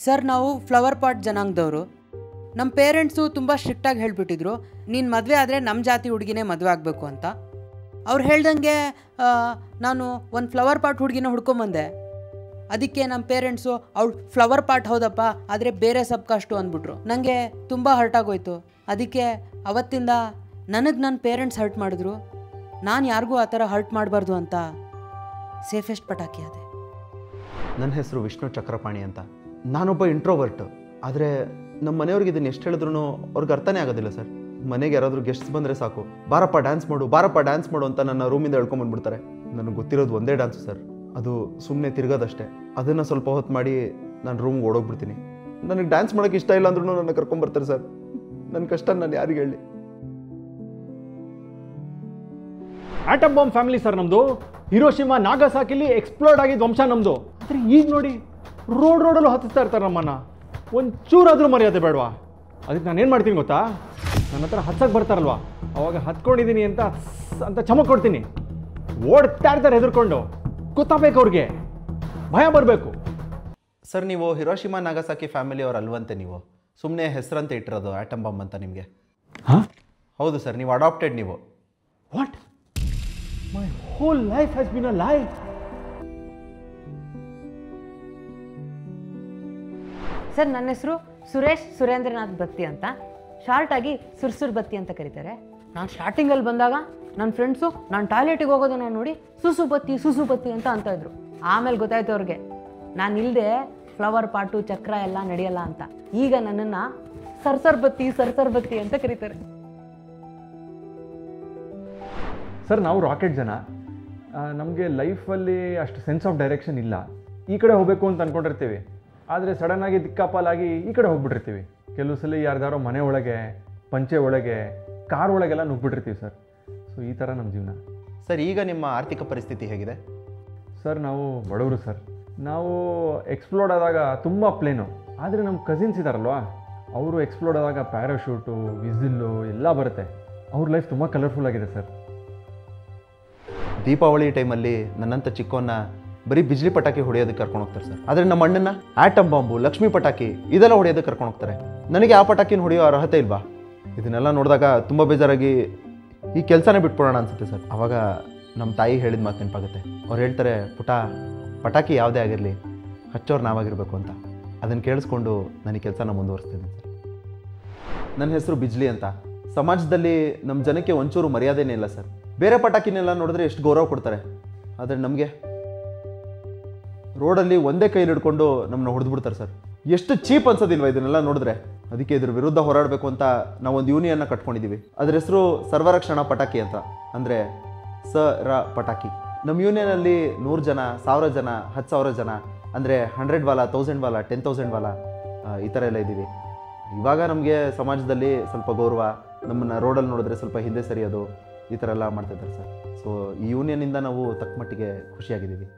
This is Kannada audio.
ಸರ್, ನಾವು ಫ್ಲವರ್ ಪಾಟ್ ಜನಾಂಗದವರು. ನಮ್ಮ ಪೇರೆಂಟ್ಸು ತುಂಬ ಸ್ಟ್ರಿಕ್ಟಾಗಿ ಹೇಳಿಬಿಟ್ಟಿದ್ರು, ನೀನು ಮದುವೆ ಆದರೆ ನಮ್ಮ ಜಾತಿ ಹುಡುಗಿನೇ ಮದುವೆ ಆಗಬೇಕು ಅಂತ. ಅವ್ರು ಹೇಳ್ದಂಗೆ ನಾನು ಒಂದು ಫ್ಲವರ್ ಪಾಟ್ ಹುಡುಗಿನ ಹುಡ್ಕೊಂಬಂದೆ. ಅದಕ್ಕೆ ನಮ್ಮ ಪೇರೆಂಟ್ಸು ಅವಳು ಫ್ಲವರ್ ಪಾಟ್ ಹೌದಪ್ಪ, ಆದರೆ ಬೇರೆ ಸಬ್ ಕಾಸ್ಟು ಅಂದ್ಬಿಟ್ರು. ನನಗೆ ತುಂಬ ಹರ್ಟ್ ಆಗೋಯ್ತು. ಅದಕ್ಕೆ ಅವತ್ತಿಂದ ನನಗೆ ನನ್ನ ಪೇರೆಂಟ್ಸ್ ಹರ್ಟ್ ಮಾಡಿದ್ರು. ನಾನು ಯಾರಿಗೂ ಆ ಥರ ಹರ್ಟ್ ಮಾಡಬಾರ್ದು ಅಂತ ಸೇಫೆಸ್ಟ್ ಪಟಾಕಿ ಅದೇ. ನನ್ನ ಹೆಸರು ವಿಷ್ಣು ಚಕ್ರಪಾಣಿ ಅಂತ. ನಾನೊಬ್ಬ ಇಂಟ್ರೋವರ್ಟ್. ಆದರೆ ನಮ್ಮ ಮನೆಯವ್ರಿಗೆ ಇದನ್ನು ಎಷ್ಟು ಹೇಳಿದ್ರು ಅವ್ರಿಗೆ ಅರ್ಥನೇ ಆಗೋದಿಲ್ಲ ಸರ್. ಮನೆಗೆ ಯಾರಾದರೂ ಗೆಸ್ಟ್ಸ್ ಬಂದರೆ ಸಾಕು, ಬಾರಪ್ಪ ಡ್ಯಾನ್ಸ್ ಮಾಡು ಅಂತ ನನ್ನ ರೂಮಿಂದ ಹೇಳ್ಕೊಂಬಂದ್ಬಿಡ್ತಾರೆ. ನನಗೆ ಗೊತ್ತಿರೋದು ಒಂದೇ ಡ್ಯಾನ್ಸು ಸರ್, ಅದು ಸುಮ್ಮನೆ ತಿರ್ಗೋದಷ್ಟೇ. ಅದನ್ನು ಸ್ವಲ್ಪ ಹೊತ್ತು ಮಾಡಿ ನಾನು ರೂಮ್ಗೆ ಓಡೋಗ್ಬಿಡ್ತೀನಿ. ನನಗೆ ಡ್ಯಾನ್ಸ್ ಮಾಡೋಕ್ಕೆ ಇಷ್ಟ ಇಲ್ಲ ಅಂದ್ರೂ ನನ್ನ ಕರ್ಕೊಂಬರ್ತಾರೆ ಸರ್. ನನ್ನ ಕಷ್ಟ ನಾನು ಯಾರಿಗೆ ಹೇಳಿ? ಆಟಮ್ ಬಾಂಬ್ ಫ್ಯಾಮಿಲಿ ಸರ್ ನಮ್ಮದು. ಹಿರೋಶಿಮಾ ನಾಗಸಾಕಿಲಿ ಎಕ್ಸ್ಪ್ಲೋರ್ಡ್ ಆಗಿದ್ದು ವಂಶ ನಮ್ಮದು. ಆದರೆ ಈಗ ನೋಡಿ ರೋಡಲ್ಲೂ ಹತ್ತಿಸ್ತಾ ಇರ್ತಾರೆ ನಮ್ಮನ್ನು. ಒಂಚೂರಾದರೂ ಮರ್ಯಾದೆ ಬೇಡವಾ? ಅದಕ್ಕೆ ನಾನು ಏನು ಮಾಡ್ತೀನಿ ಗೊತ್ತಾ, ನನ್ನ ಹತ್ರ ಹತ್ಸಕ್ಕೆ ಬರ್ತಾರಲ್ವಾ, ಅವಾಗ ಹತ್ಕೊಂಡಿದ್ದೀನಿ ಅಂತ ಚಮಕ್ ಕೊಡ್ತೀನಿ. ಓಡ್ತಾ ಇರ್ತಾರೆ ಹೆದರ್ಕೊಂಡು. ಗೊತ್ತಾಗಬೇಕು ಅವ್ರಿಗೆ, ಭಯ ಬರಬೇಕು. ಸರ್, ನೀವು ಹಿರೋಶಿಮಾ ನಾಗಸಾಕಿ ಫ್ಯಾಮಿಲಿ ಅವ್ರು ಅಲ್ವಂತೆ. ನೀವು ಸುಮ್ಮನೆ ಹೆಸರಂತ ಇಟ್ಟಿರೋದು ಆಟಮ್ ಬಾಂಬ್ ಅಂತ ನಿಮಗೆ. ಹಾಂ, ಹೌದು ಸರ್, ನೀವು ಅಡಾಪ್ಟೆಡ್. ನೀವು what? My whole life has been a ಲೈ. ಸರ್, ನನ್ನ ಹೆಸರು ಸುರೇಶ್ ಸುರೇಂದ್ರನಾಥ್ ಬತ್ತಿ ಅಂತ. ಶಾರ್ಟಾಗಿ ಸುರ್ಸುರ್ ಬತ್ತಿ ಅಂತ ಕರೀತಾರೆ. ನಾನು ಸ್ಟಾರ್ಟಿಂಗಲ್ಲಿ ಬಂದಾಗ ನನ್ನ ಫ್ರೆಂಡ್ಸು ನಾನು ಟಾಯ್ಲೆಟಿಗೆ ಹೋಗೋದನ್ನು ನೋಡಿ ಸುಸು ಬತ್ತಿ ಅಂತ ಇದ್ರು. ಆಮೇಲೆ ಗೊತ್ತಾಯ್ತು ಅವ್ರಿಗೆ ನಾನು ಇಲ್ಲದೆ ಫ್ಲವರ್ ಪಾಟು ಚಕ್ರ ಎಲ್ಲ ನಡೆಯಲ್ಲ ಅಂತ. ಈಗ ನನ್ನನ್ನು ಸರ್ಸರ್ ಬತ್ತಿ ಅಂತ ಕರೀತಾರೆ. ಸರ್, ನಾವು ರಾಕೆಟ್ ಜನ. ನಮಗೆ ಲೈಫಲ್ಲಿ ಅಷ್ಟು ಸೆನ್ಸ್ ಆಫ್ ಡೈರೆಕ್ಷನ್ ಇಲ್ಲ. ಈ ಕಡೆ ಹೋಗಬೇಕು ಅಂತ ಅಂದ್ಕೊಂಡಿರ್ತೀವಿ, ಆದರೆ ಸಡನ್ನಾಗಿ ದಿಕ್ಕಾಪಾಲಾಗಿ ಈ ಕಡೆ ಹೋಗ್ಬಿಟ್ಟಿರ್ತೀವಿ. ಕೆಲವು ಸಲ ಯಾರ್ದಾರೋ ಮನೆ ಒಳಗೆ, ಪಂಚೆ ಒಳಗೆ, ಕಾರ್ ಒಳಗೆಲ್ಲ ನುಗ್ಬಿಟ್ಟಿರ್ತೀವಿ ಸರ್. ಸೊ ಈ ಥರ ನಮ್ಮ ಜೀವನ. ಸರ್, ಈಗ ನಿಮ್ಮ ಆರ್ಥಿಕ ಪರಿಸ್ಥಿತಿ ಹೇಗಿದೆ? ಸರ್, ನಾವು ಬಡವರು ಸರ್. ನಾವು ಎಕ್ಸ್ಪ್ಲೋರ್ಡ್ ಆದಾಗ ತುಂಬ ಪ್ಲೇನು. ಆದರೆ ನಮ್ಮ ಕಸಿನ್ಸ್ ಇದ್ದಾರಲ್ವಾ, ಅವರು ಎಕ್ಸ್ಪ್ಲೋರ್ಡ್ ಆದಾಗ ಪ್ಯಾರಾಶೂಟು, ವಿಸಿಲ್ಲು ಎಲ್ಲ ಬರುತ್ತೆ. ಅವ್ರ ಲೈಫ್ ತುಂಬ ಕಲರ್ಫುಲ್ ಆಗಿದೆ ಸರ್. ದೀಪಾವಳಿ ಟೈಮಲ್ಲಿ ನನ್ನಂಥ ಚಿಕ್ಕವನ್ನ ಬರೀ ಬಿಜ್ಲಿ ಪಟಾಕಿ ಹೊಡೆಯೋದಕ್ಕೆ ಕರ್ಕೊಂಡು ಹೋಗ್ತಾರೆ ಸರ್. ಆದರೆ ನಮ್ಮ ಅಣ್ಣನ ಆಟಮ್ ಬಾಂಬು, ಲಕ್ಷ್ಮಿ ಪಟಾಕಿ ಇದೆಲ್ಲ ಹೊಡೆಯೋದಕ್ಕೆ ಕರ್ಕೊಂಡು ಹೋಗ್ತಾರೆ. ನನಗೆ ಆ ಪಟಾಕಿನ ಹೊಡೆಯೋ ಅರ್ಹತೆ ಇಲ್ವಾ? ಇದನ್ನೆಲ್ಲ ನೋಡಿದಾಗ ತುಂಬ ಬೇಜಾರಾಗಿ ಈ ಕೆಲಸನೇ ಬಿಟ್ಬಿಡೋಣ ಅನ್ಸುತ್ತೆ ಸರ್. ಆವಾಗ ನಮ್ಮ ತಾಯಿ ಹೇಳಿದ ಮಾತು ನೆನಪಾಗುತ್ತೆ. ಅವ್ರು ಹೇಳ್ತಾರೆ, ಪುಟ, ಪಟಾಕಿ ಯಾವುದೇ ಆಗಿರಲಿ ಹಚ್ಚೋರು ನಾವಾಗಿರಬೇಕು ಅಂತ. ಅದನ್ನು ಕೇಳಿಸ್ಕೊಂಡು ನಾನು ಈ ಕೆಲಸನ ಮುಂದುವರಿಸ್ತೀನಿ ಸರ್. ನನ್ನ ಹೆಸರು ಬಿಜ್ಲಿ ಅಂತ. ಸಮಾಜದಲ್ಲಿ ನಮ್ಮ ಜನಕ್ಕೆ ಒಂಚೂರು ಮರ್ಯಾದೆನೇ ಇಲ್ಲ ಸರ್. ಬೇರೆ ಪಟಾಕಿನೆಲ್ಲ ನೋಡಿದ್ರೆ ಎಷ್ಟು ಗೌರವ ಕೊಡ್ತಾರೆ, ಆದರೆ ನಮಗೆ ರೋಡಲ್ಲಿ ಒಂದೇ ಕೈಲಿ ಹಿಡ್ಕೊಂಡು ನಮ್ಮನ್ನ ಹೊಡೆದ್ಬಿಡ್ತಾರೆ ಸರ್. ಎಷ್ಟು ಚೀಪ್ ಅನ್ಸೋದಿಲ್ವ ಇದನ್ನೆಲ್ಲ ನೋಡಿದ್ರೆ? ಅದಕ್ಕೆ ಇದ್ರ ವಿರುದ್ಧ ಹೋರಾಡಬೇಕು ಅಂತ ನಾವೊಂದು ಯೂನಿಯನ್ನ ಕಟ್ಕೊಂಡಿದ್ದೀವಿ. ಅದ್ರ ಹೆಸರು ಸರ್ವರಕ್ಷಣಾ ಪಟಾಕಿ ಅಂತ, ಅಂದರೆ ಪಟಾಕಿ. ನಮ್ಮ ಯೂನಿಯನಲ್ಲಿ 100 ಜನ, 1000 ಜನ, 10,000 ಜನ, ಅಂದರೆ 100 ವಾಲ, 1000 ವಾಲ, 10,000 ವಾಲ, ಈ ಥರ ಎಲ್ಲ ಇದ್ದೀವಿ. ಇವಾಗ ನಮಗೆ ಸಮಾಜದಲ್ಲಿ ಸ್ವಲ್ಪ ಗೌರವ, ನಮ್ಮನ್ನು ರೋಡಲ್ಲಿ ನೋಡಿದ್ರೆ ಸ್ವಲ್ಪ ಹಿಂದೆ ಸರಿಯೋದು, ಈ ಥರ ಎಲ್ಲ ಮಾಡ್ತಾಯಿದ್ದಾರೆ ಸರ್. ಸೊ ಈ ಯೂನಿಯನ್ನಿಂದ ನಾವು ತಕ್ಕ ಮಟ್ಟಿಗೆ ಖುಷಿಯಾಗಿದ್ದೀವಿ.